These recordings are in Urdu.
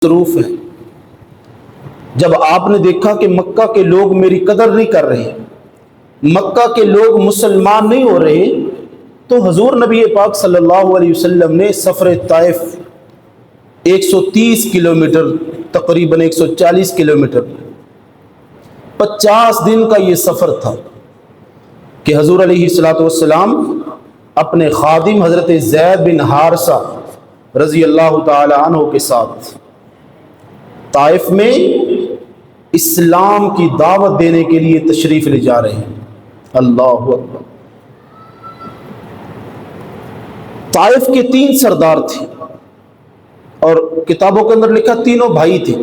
مصروف ہیں۔ جب آپ نے دیکھا کہ مکہ کے لوگ میری قدر نہیں کر رہے، مکہ کے لوگ مسلمان نہیں ہو رہے، تو حضور نبی پاک صلی اللہ علیہ وسلم نے سفر طائف 130 کلومیٹر، تقریباً 140 کلومیٹر، 50 دن کا یہ سفر تھا کہ حضور علیہ السلام اپنے خادم حضرت زید بن حارثہ رضی اللہ تعالی عنہ کے ساتھ طائف میں اسلام کی دعوت دینے کے لیے تشریف لے جا رہے ہیں۔ اللہ اکبر۔ طائف کے 3 سردار تھے، اور کتابوں کے اندر لکھا تینوں بھائی تھے۔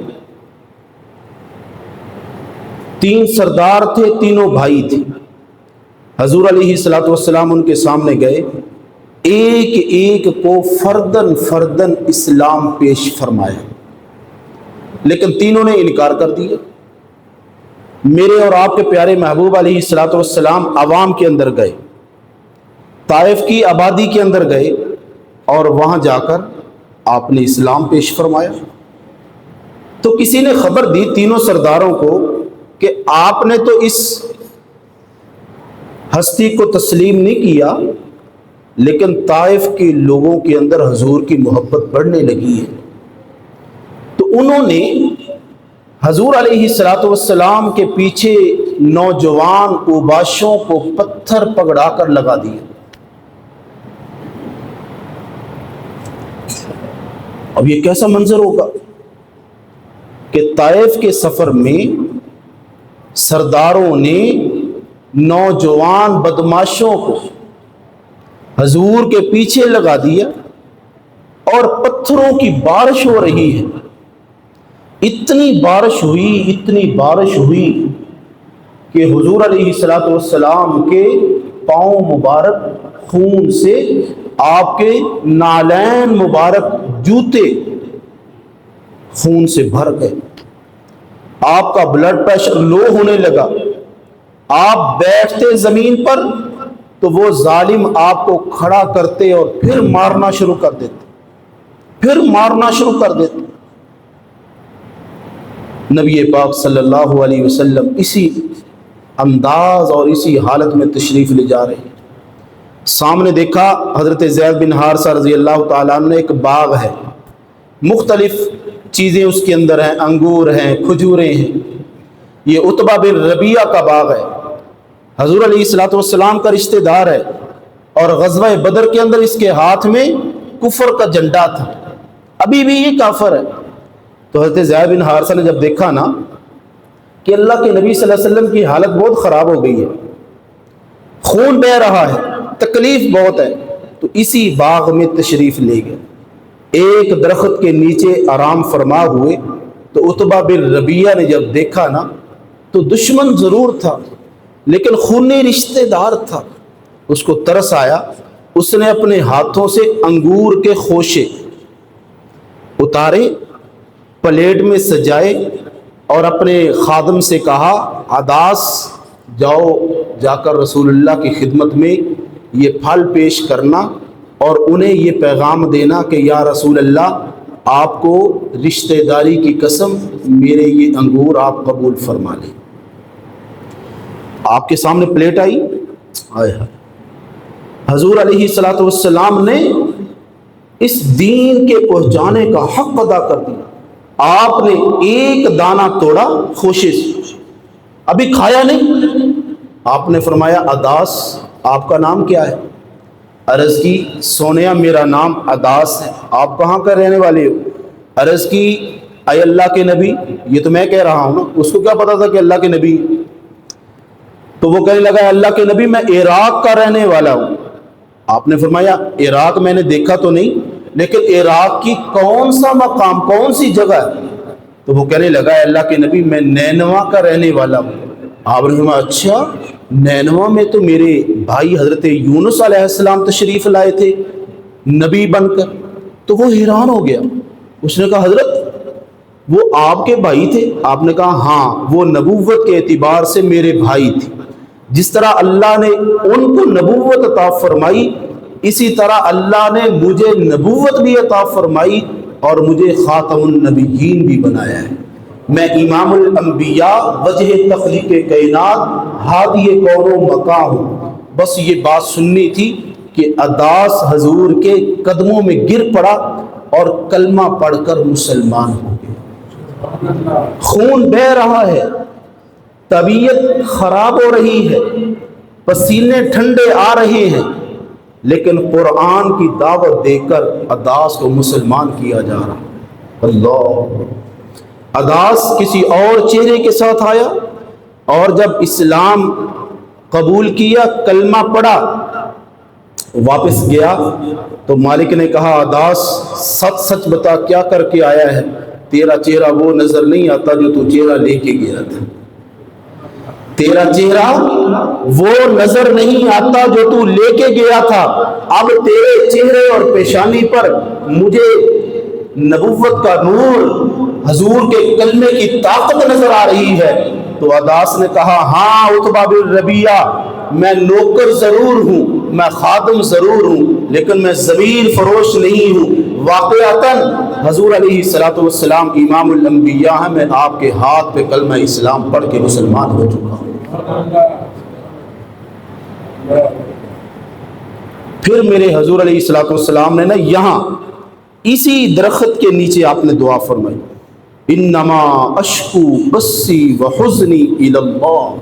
3 سردار تھے، تینوں بھائی تھے۔ حضور علیہ السلام ان کے سامنے گئے، ایک ایک کو فردن فردن اسلام پیش فرمایا، لیکن تینوں نے انکار کر دیا۔ میرے اور آپ کے پیارے محبوب علیہ السلام عوام کے اندر گئے، طائف کی آبادی کے اندر گئے، اور وہاں جا کر آپ نے اسلام پیش فرمایا۔ تو کسی نے خبر دی تینوں سرداروں کو کہ آپ نے تو اس ہستی کو تسلیم نہیں کیا، لیکن طائف کے لوگوں کے اندر حضور کی محبت بڑھنے لگی ہے۔ تو انہوں نے حضور علیہ السلام کے پیچھے نوجوان اوباشوں کو پتھر پکڑا کر لگا دیا۔ اب یہ کیسا منظر ہوگا کہ طائف کے سفر میں سرداروں نے نوجوان بدماشوں کو حضور کے پیچھے لگا دیا، اور پتھروں کی بارش ہو رہی ہے۔ اتنی بارش ہوئی کہ حضور علیہ السلام کے پاؤں مبارک خون سے، آپ کے نالین مبارک جوتے خون سے بھر گئے، آپ کا بلڈ پریشر لو ہونے لگا۔ آپ بیٹھتے زمین پر تو وہ ظالم آپ کو کھڑا کرتے اور پھر مارنا شروع کر دیتے۔ نبی پاک صلی اللہ علیہ وسلم اسی انداز اور اسی حالت میں تشریف لے جا رہے ہیں۔ سامنے دیکھا حضرت زید بن حارثہ رضی اللہ تعالیٰ عنہ، ایک باغ ہے، مختلف چیزیں اس کے اندر ہیں، انگور ہیں، کھجوریں ہیں۔ یہ عتبہ بن ربیعہ کا باغ ہے، حضور علیہ السلام کا رشتہ دار ہے، اور غزوہ بدر کے اندر اس کے ہاتھ میں کفر کا جھنڈا تھا، ابھی بھی یہ کافر ہے۔ تو حضرت زید بن حارثہ نے جب دیکھا نا کہ اللہ کے نبی صلی اللہ علیہ وسلم کی حالت بہت خراب ہو گئی ہے، خون بہہ رہا ہے، تکلیف بہت ہے، تو اسی باغ میں تشریف لے گئے، ایک درخت کے نیچے آرام فرما ہوئے۔ تو عتبہ بن ربیعہ نے جب دیکھا نا، تو دشمن ضرور تھا لیکن خونی رشتہ دار تھا، اس کو ترس آیا، اس نے اپنے ہاتھوں سے انگور کے خوشے اتارے، پلیٹ میں سجائے، اور اپنے خادم سے کہا، عداس جاؤ، جا کر رسول اللہ کی خدمت میں یہ پھل پیش کرنا، اور انہیں یہ پیغام دینا کہ یا رسول اللہ، آپ کو رشتہ داری کی قسم میرے یہ انگور آپ قبول فرما لیں۔ آپ کے سامنے پلیٹ آئی، حضور علیہ السلام نے اس دین کے پہنچانے کا حق ادا کر دیا۔ آپ نے ایک دانہ توڑا خوشے سے، ابھی کھایا نہیں۔ آپ نے فرمایا، عداس آپ کا نام کیا ہے؟ عرض کی، سونیا میرا نام عداس ہے۔ آپ کہاں کا رہنے والے ہو؟ عرض کی، اے اللہ کے نبی، یہ تو میں کہہ رہا ہوں نا، اس کو کیا پتا تھا کہ اللہ کے نبی؟ تو وہ کہنے لگا، اللہ کے نبی میں عراق کا رہنے والا ہوں۔ آپ نے فرمایا، عراق میں نے دیکھا تو نہیں، لیکن عراق کی کون سا مقام، کون سی جگہ ہے؟ تو وہ کہنے لگا، اللہ کے نبی میں نینوا کا رہنے والا ہوں۔ آپ نے فرمایا، اچھا، نینوا میں تو میرے بھائی حضرت یونس علیہ السلام تشریف لائے تھے نبی بن کر۔ تو وہ حیران ہو گیا، اس نے کہا، حضرت وہ آپ کے بھائی تھے؟ آپ نے کہا، ہاں، وہ نبوت کے اعتبار سے میرے بھائی تھے۔ جس طرح اللہ نے ان کو نبوت عطا فرمائی، اسی طرح اللہ نے مجھے نبوت بھی عطا فرمائی، اور مجھے خاتم النبیین بھی بنایا ہے۔ میں امام الانبیاء، وجہ تخلیق کائنات، ہادی کون و مکاں ہوں۔ بس یہ بات سننی تھی کہ عداس حضور کے قدموں میں گر پڑا اور کلمہ پڑھ کر مسلمان ہو گیا۔ خون بہہ رہا ہے، طبیعت خراب ہو رہی ہے، پسینے ٹھنڈے آ رہے ہیں، لیکن قرآن کی دعوت دے کر عداس کو مسلمان کیا جا رہا۔ اللہ! عداس کسی اور چہرے کے ساتھ آیا، اور جب اسلام قبول کیا، کلمہ پڑھا، واپس گیا تو مالک نے کہا عداس سچ سچ بتا کیا کر کے آیا ہے؟ تیرا چہرہ وہ نظر نہیں آتا جو تو چہرہ لے کے گیا تھا، تیرا چہرہ وہ نظر نہیں آتا جو تو لے کے گیا تھا، اب تیرے چہرے اور پیشانی پر مجھے نبوت کا نور، حضور کے کلمے کی طاقت نظر آ رہی ہے۔ تو عداس نے کہا ہاں عتبہ بن ربیعہ، میں نوکر ضرور ہوں، میں خادم ضرور ہوں، لیکن میں ضمیر فروش نہیں ہوں۔ واقعتاً حضور علیہ السلام امام الانبیاء ہیں، میں آپ کے ہاتھ پہ کلمہ اسلام پڑھ کے مسلمان ہو چکا ہوں۔ پھر میرے حضور علیہ السلام نے نا یہاں اسی درخت کے نیچے آپ نے دعا فرمائی، انما اشکو بثی وحزنی الی اللہ،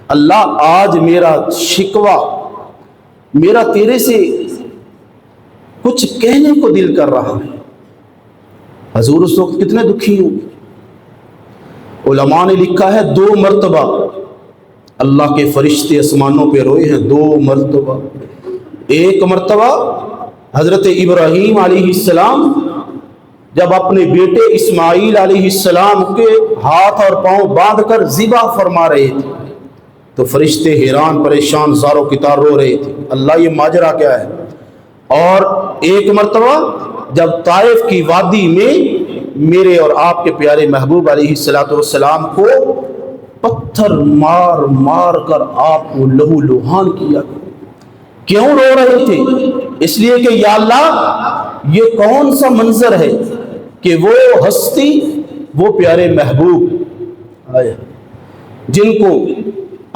اللہ آج میرا شکوہ، میرا تیرے سے کچھ کہنے کو دل کر رہا ہے۔ حضور اس وقت کتنے دکھی ہوں۔ علماء نے لکھا ہے 2 مرتبہ اللہ کے فرشتے آسمانوں پہ روئے ہیں، 2 مرتبہ۔ ایک مرتبہ حضرت ابراہیم علیہ السلام جب اپنے بیٹے اسماعیل علیہ السلام کے ہاتھ اور پاؤں باندھ کر ذبح فرما رہے تھے تو فرشتے حیران پریشان زار و کتار رو رہے تھے، اللہ یہ ماجرا کیا ہے؟ اور ایک مرتبہ جب طائف کی وادی میں میرے اور آپ کے پیارے محبوب علیہ السلام کو پتھر مار مار کر آپ کو لہو لہان کیا۔ کیوں رو رہے تھے؟ اس لیے کہ یا اللہ یہ کون سا منظر ہے کہ وہ ہستی، وہ پیارے محبوب جن کو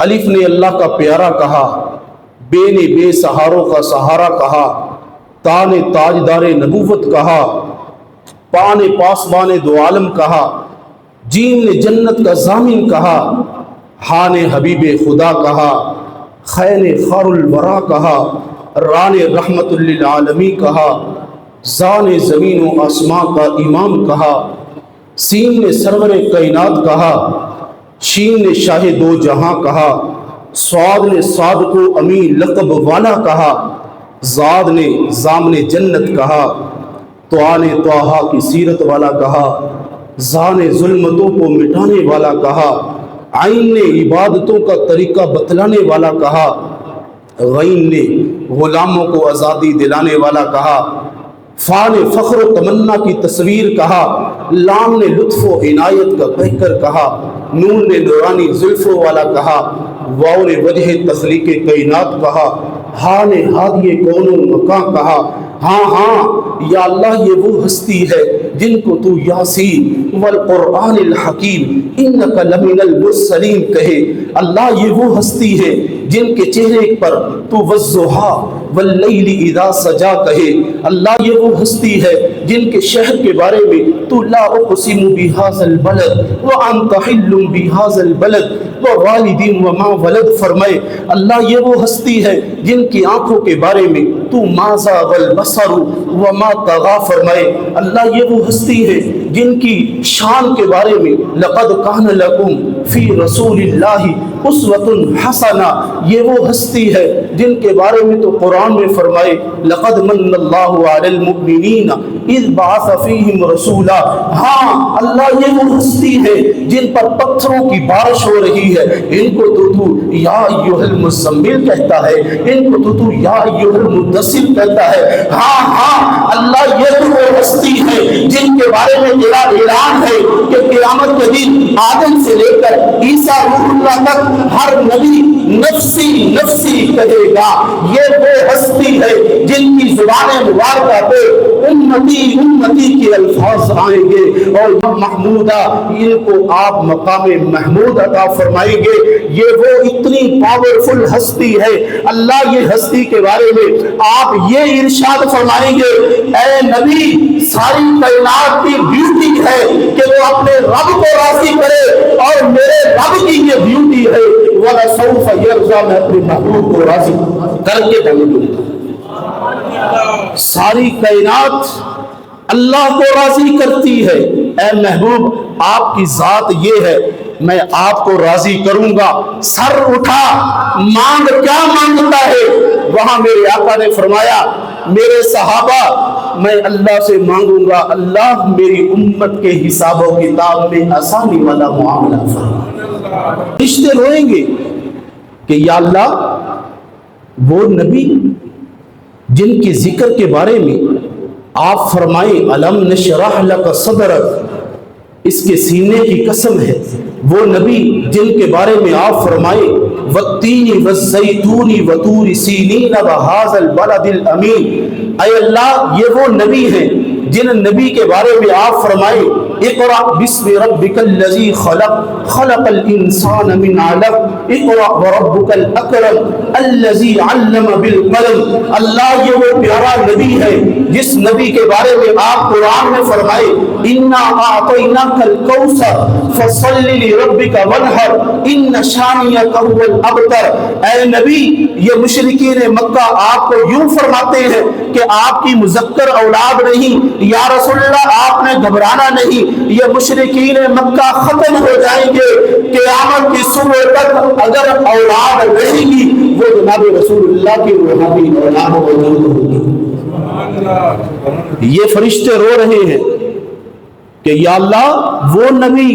الف نے اللہ کا پیارا کہا، بے نے بے سہاروں کا سہارا کہا، تا نے تاجدار نبوت کہا، پا نے پاسبان دو عالم کہا، جیم نے جنت کا ضامن کہا، ہا نے حبیب خدا کہا، خے نے خار الورا کہا، را نے رحمت للعالمین کہا، زا نے زمین و آسمان کا امام کہا، سین نے سرور کائنات کہا، شین نے شاہ 2 جہاں کہا، صاد نے صادق و امین لقب والا کہا، زاد نے زامن جنت کہا، طا نے طٰہٰ کی سیرت والا کہا، زا نے ظلمتوں کو مٹانے والا کہا، عین نے عبادتوں کا طریقہ بتلانے والا کہا، غین نے غلاموں کو آزادی دلانے والا کہا، فا نے فخر و تمنا کی تصویر کہا، لام نے لطف و عنایت کا بہکر کہا، نون نے نورانی زلفوں والا کہا، واو نے وجہ تخلیق کائنات کہا، ہا نے ہادی کون و مکاں کہا۔ ہاں ہاں یا اللہ یہ وہ ہستی ہے جن کو تو یاسین والقرآن الحکیم انک لمن المرسلین کہے۔ اللہ یہ وہ ہستی ہے جن کے چہرے پر تو والضحیٰ واللیل اذا سجا کہے۔ اللہ یہ وہ ہستی ہے جن کے شہر کے بارے میں تو لا اقسم بہذا البلد وانت حل بہذا البلد ووالد وما ولد فرمائے۔ اللہ یہ وہ ہستی ہے جن کی آنکھوں کے بارے میں تو ما زاغ البصر وما طغى فرمائے۔ اللہ یہ وہ ہستی ہے جن کی شان کے بارے میں لقد کان لکم فی رسول اللہ اسوۃ حسنہ، یہ وہ ہستی ہے جن کے بارے میں تو قرآن میں فرمائے لقد من اللہ علی المؤمنین اذ بعث فیہم رسولا۔ ہاں اللہ یہ وہ ہستی ہے جن پر پتھروں کی بارش ہو رہی ہے، ان کو تو یا ایھا المزمل کہتا ہے، ان کو تو یا ایھا المدثر کہتا ہے۔ ہاں ہاں اللہ یہ وہ ہستی ہے جن کے بارے میں تیرا اعلان ہے کہ قیامت کے دن آدم سے لے کر عیسیٰ روح اللہ تک ہر نبی نفسی نفسی کہے گا۔ یہ وہ ہستی ہے جن کی زبان مبارکہ پہ امتی امتی کے الفاظ آئیں گے، اور محمودہ ان کو آپ مقام محمود عطا فرمائیں گے۔ یہ وہ اتنی پاورفل ہستی ہے، اللہ یہ ہستی کے بارے میں آپ یہ ارشاد فرمائیں گے، اے نبی ساری کائنات کی بیوٹی ہے کہ وہ اپنے رب کو راضی کرے، اور میرے رب کی یہ بیوٹی ہے وَلَسَوْفَ يَرْضَىٰ، میں اپنے محبوب کو راضی کر کے دوں گا۔ ساری کائنات اللہ کو راضی کرتی ہے، اے محبوب آپ کی ذات یہ ہے، میں آپ کو راضی کروں گا۔ سر اٹھا، مانگ، کیا مانگتا ہے؟ وہاں میرے آقا نے فرمایا میرے صحابہ میں اللہ سے مانگوں گا اللہ میری امت کے حساب و کتاب میں آسانی والا معاملہ فرما۔ رشتے روئیں گے کہ یا اللہ وہ نبی جن کے ذکر کے بارے میں آپ فرمائیں الم نشرح لک صدرک، اس کے سینے کی قسم ہے، وہ نبی جن کے بارے میں آپ فرمائیں والتین والزیتون وطور سینین وہذا البلد الامین، اے اللہ یہ وہ نبی ہیں جن نبی کے بارے میں آپ فرمائیں اقرأ بسم ربک الذی خلق خلق الانسان من علق اقرأ وربک الاکرم الذی علم بالقلم، اللہ یہ وہ پیارا نبی ہے جس نبی کے بارے میں آپ قرآن میں فرمائے انا اعطیناک الکوثر فصل لربک وانحر ان شانئک هو الابتر، اے نبی یہ مشرکین مکہ آپ کو یوں فرماتے ہیں کہ آپ کی مذکر اولاد نہیں، یا رسول اللہ آپ نے گھبرانا نہیں، یہ مشرکین مکہ ختم ہو جائیں گے، قیامت کی صبح تک اگر اولاد رہے گی وہ جناب رسول اللہ کی روحانی اولاد موجود ہوگی۔ یہ فرشتے رو رہے ہیں کہ یا اللہ وہ نبی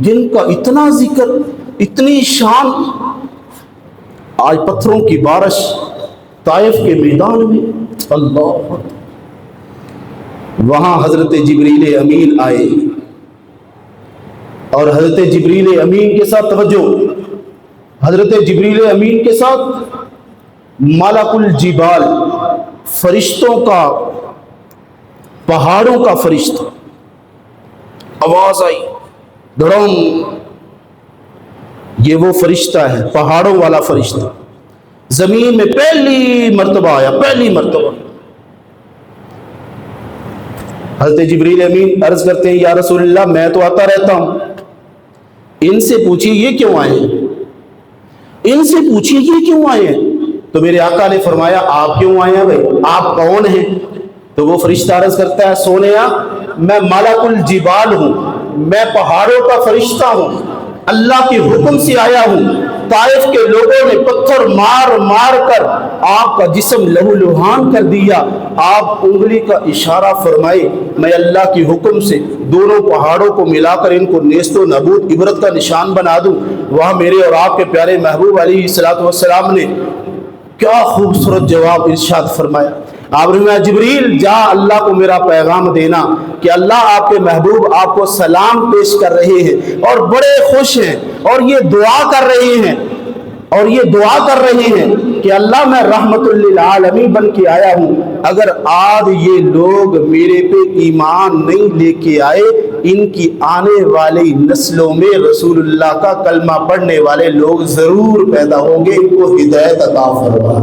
جن کا اتنا ذکر اتنی شان، آج پتھروں کی بارش طائف کے میدان میں، اللہ وہاں حضرت جبریل امین آئے، اور حضرت جبریل امین کے ساتھ توجہ، حضرت جبریل امین کے ساتھ ملک الجبال فرشتوں کا، پہاڑوں کا فرشتہ، آواز آئی دھڑم، یہ وہ فرشتہ ہے پہاڑوں والا فرشتہ، زمین میں پہلی مرتبہ آیا، پہلی مرتبہ۔ حضرت جبریل امین عرض کرتے ہیں یا رسول اللہ میں تو آتا رہتا ہوں، ان سے پوچھیے یہ کیوں آئے ہیں، ان سے پوچھیے یہ کیوں آئے ہیں؟ تو میرے آقا نے فرمایا آپ کیوں آئے ہیں بھائی، آپ کون ہیں؟ تو وہ فرشتہ عرض کرتا ہے سونیا میں ملک الجبال ہوں، میں پہاڑوں کا فرشتہ ہوں، اللہ کے حکم سے آیا ہوں، طائف کے لوگوں نے پتھر مار مار کر آپ کا جسم لہو لہان کر دیا، آپ انگلی کا اشارہ فرمائے میں اللہ کی حکم سے دونوں پہاڑوں کو ملا کر ان کو نیست و نابود عبرت کا نشان بنا دوں۔ وہاں میرے اور آپ کے پیارے محبوب علیہ الصلوۃ والسلام نے کیا خوبصورت جواب ارشاد فرمایا، آپ نے جبریل جا اللہ کو میرا پیغام دینا کہ اللہ آپ کے محبوب آپ کو سلام پیش کر رہے ہیں اور بڑے خوش ہیں، اور یہ دعا کر رہے ہیں، اور یہ دعا کر رہے ہیں کہ اللہ میں رحمت للعالمین بن کے آیا ہوں، اگر آج یہ لوگ میرے پہ ایمان نہیں لے کے آئے، ان کی آنے والی نسلوں میں رسول اللہ کا کلمہ پڑھنے والے لوگ ضرور پیدا ہوں گے، ان کو ہدایت عطا فرما۔